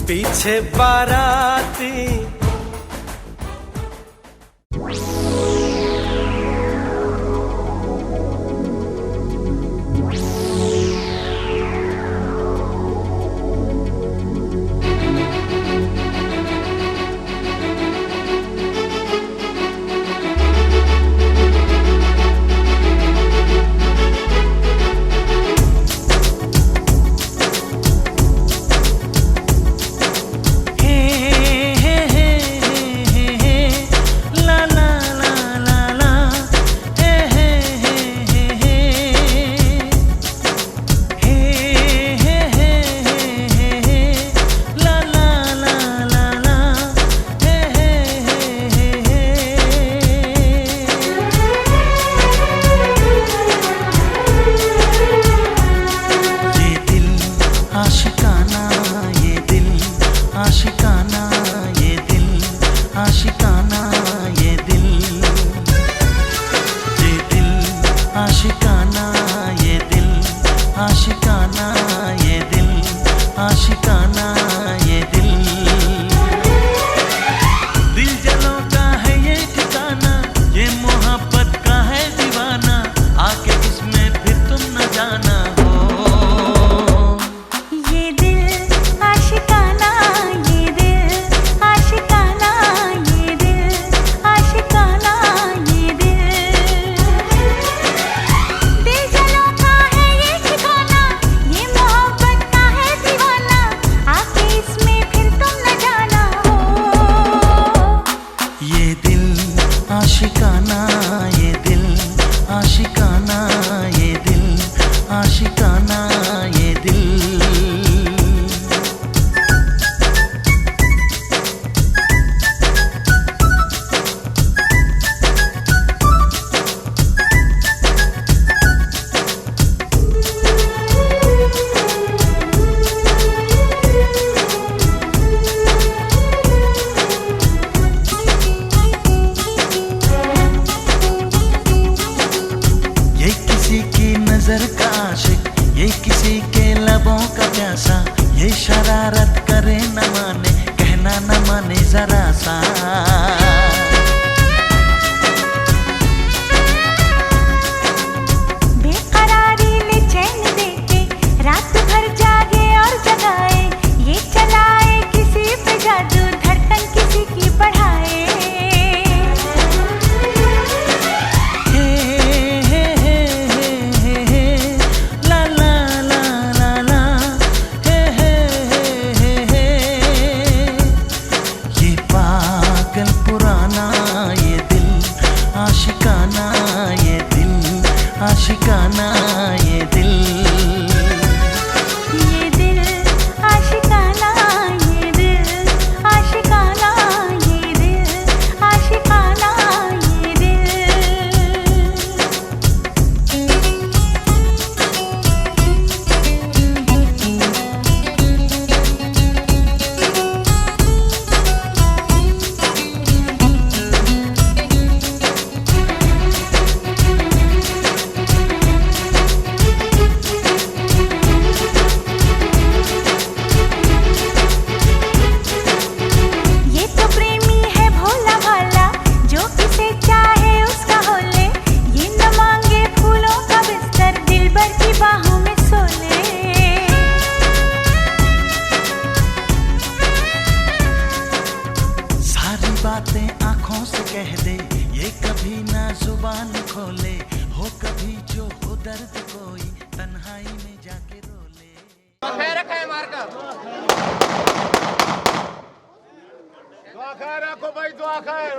पीछे बाराती नजर का आशिक, ये किसी के लबों का प्यासा, ये शरारत करे न माने, कहना न माने जरा सा। बेकरारी ले चैन देके रात भर जागे और जगाए, ये चलाए किसी पे जादू, धड़कन किसी की बढ़ाए। आशिकाना ये दिल, ये दिल आशिकाना, ये दिल आशिकाना, ये दिल आशिकाना, ये दिल। बातें आंखों से कह दे, ये कभी ना जुबान खोले, हो कभी जो हो दर्द कोई तन्हाई में जाके रो ले। खैर रखा है मार का। दुआ खैर रखो भाई, दुआ खैर।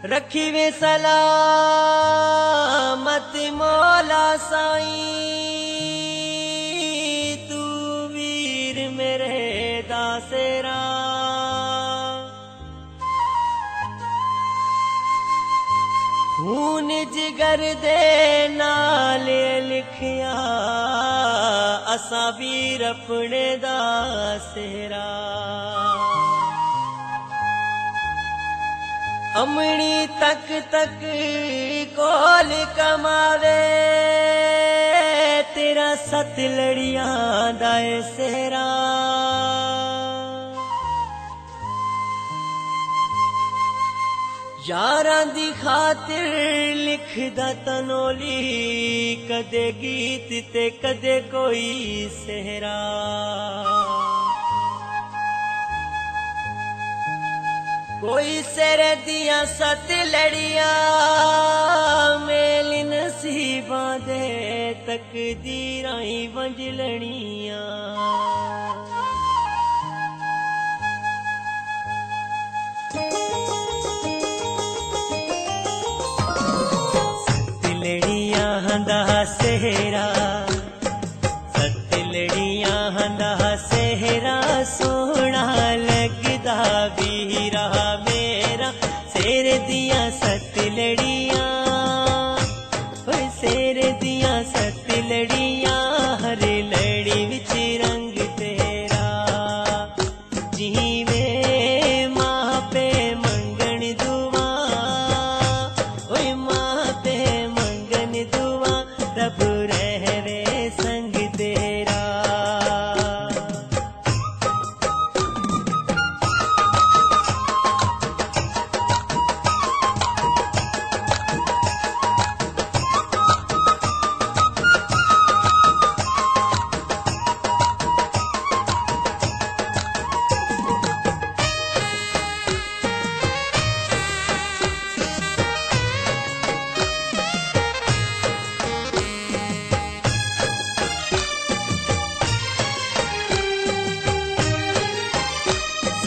रखी वे सलामत मौला साईं, तू वीर मेरे दासेरा। खून जिगर दे नाले लिखिया असा वीर अपने दासेरा। अमणी तक तक कोल कमावे तेरा सत लड़ियां दाए सेरा। यारां दी खातिर लिखदा तनोली, कदे गीत ते कदे कोई सेहरा। कोई सिर दिया सत लड़ियां मेल नसीबां दे तकदीरां ही वंजलणियां। सत लड़ियां दा सेहरा, सत लड़ियां दा सेहरा सोहना लगदा वीरा मेरा। शेर दिया सत लड़ियां, शेर दिया सत लड़ियां, हर लड़ी विच रंग तेरा। जीवे मां पे मंगन दुआ, ओए मां पे मंगन दुआ, रब रहवे संग तेरा।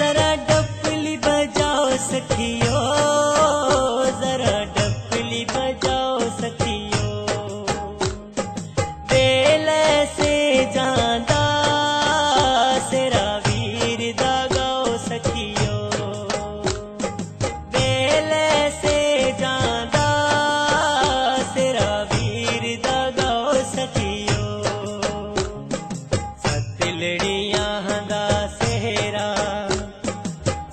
जरा डफली बजाओ सखियो, जरा डफली बजाओ सखियो। बेल से जांदा सेरा वीर दा गाओ सखियो। बेल से जांदा सेरा वीर दा गाओ सखियो। सत लड़ियां दा सेहरा,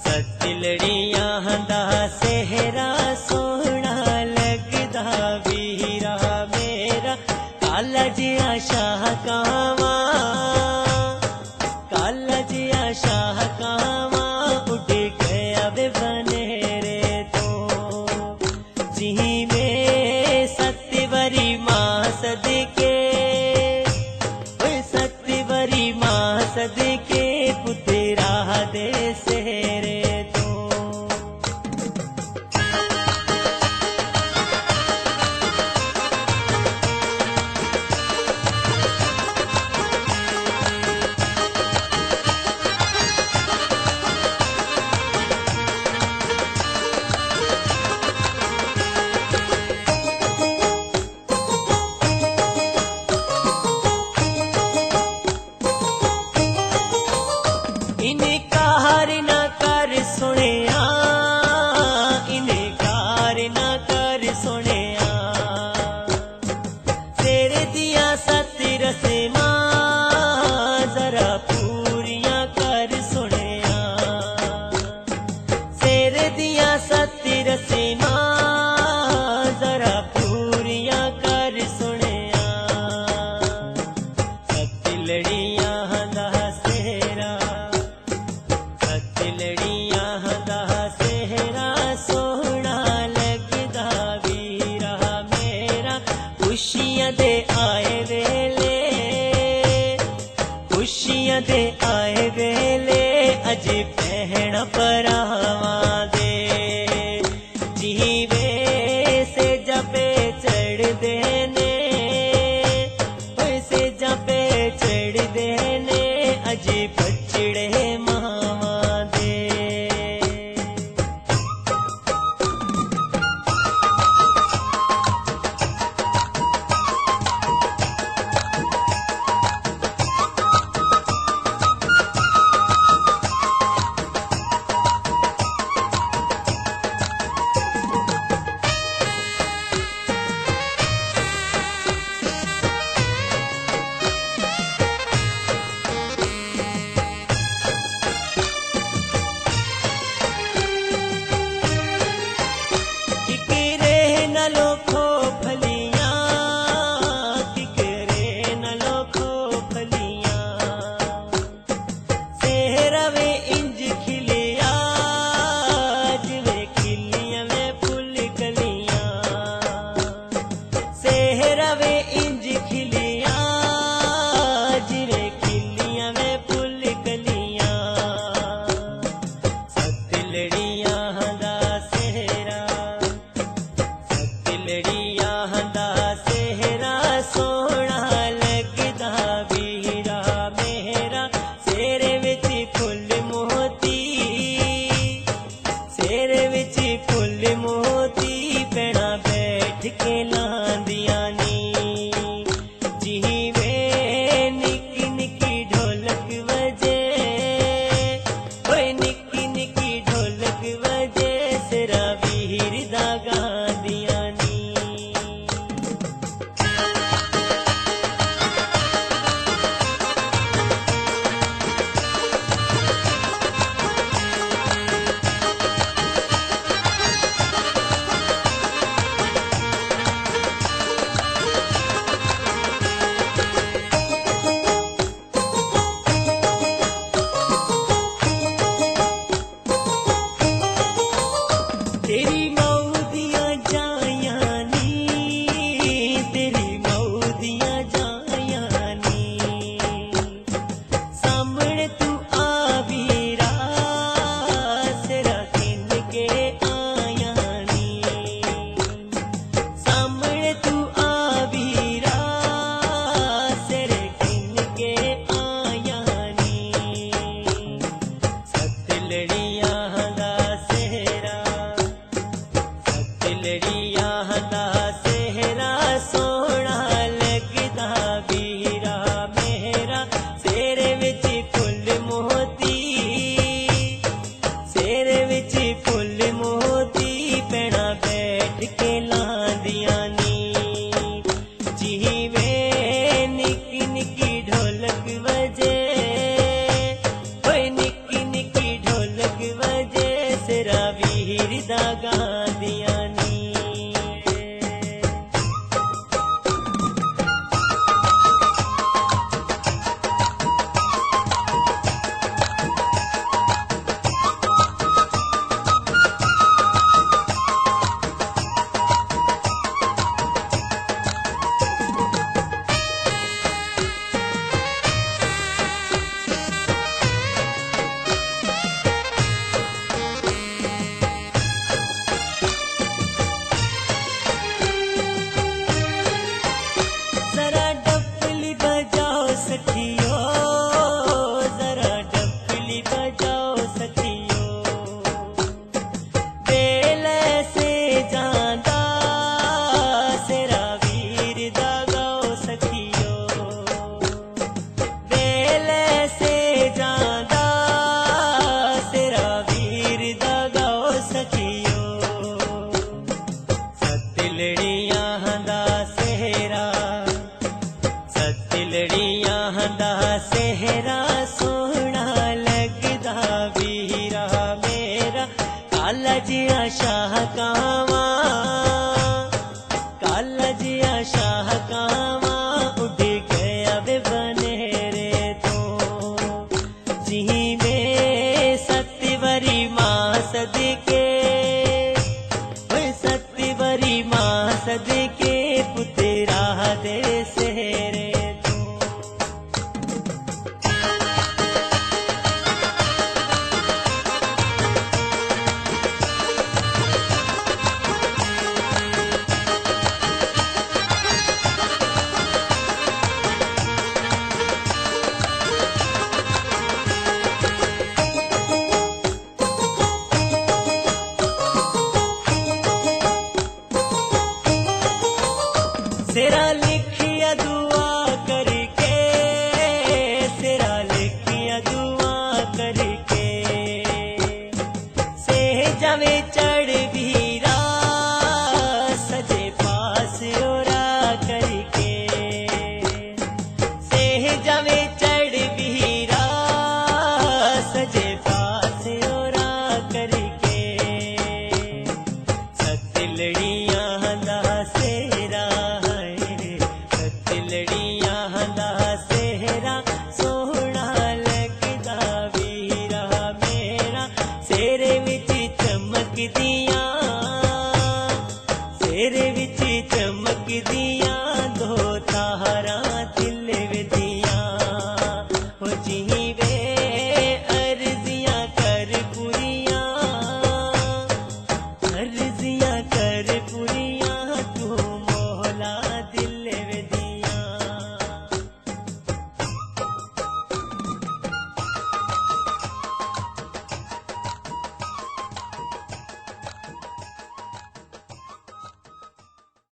सत लड़ियां दा सेहरा सोहना लगदा वीरा मेरा। काला जिया शाह कावा, काला जिया शाह कावा, उड़ गया वे बनेरे तो। जीवे सतवरी मां सदके, ओए सतवरी मां सदके, पुतरा दे सेरे तो। इनकार न कर सुनिया, इनकार न कर सुनिया। शेर दिया सत रस्मां जरा पूरियां कर सुनिया। शेर दिया सत रस्मां जरा पूरियां कर सुनिया। सत लड़ियां दा सेहरा, सत लड़ियां दा सेहरा सोहना लगदा वीरा मेरा। खुशियां दे आए वेले, खुशियां दे आए वेले, अज भैण भरावां दे। जीवे से जपे चढ़ देने, ओए से जपे चढ़ देने, अज बचड़े मावां दे। में निकी निकी ढोलक बजे, ओए निकी निकी ढोलक बजे, सिरा वीर दा गांदियां नी। जरा डफली बजाओ सखियो, जरा डफली बजाओ सखियो, बेल से जांदा सिरा वीर दा गाओ सखियो, बेल से जांदा सिरा वीर दा गाओ सखियो, सतिलड़ियां दा सेहरा, सतिलड़ियां दा सेहरा सोहना लगदा वीरा मेरा, काला जिया शाह कावा, काला जिया शाह कावा, उड़ गया वे बनेरे तो, जी में सतवरी मां सदके, ओए सतवरी मां सदके, पुतरा दे से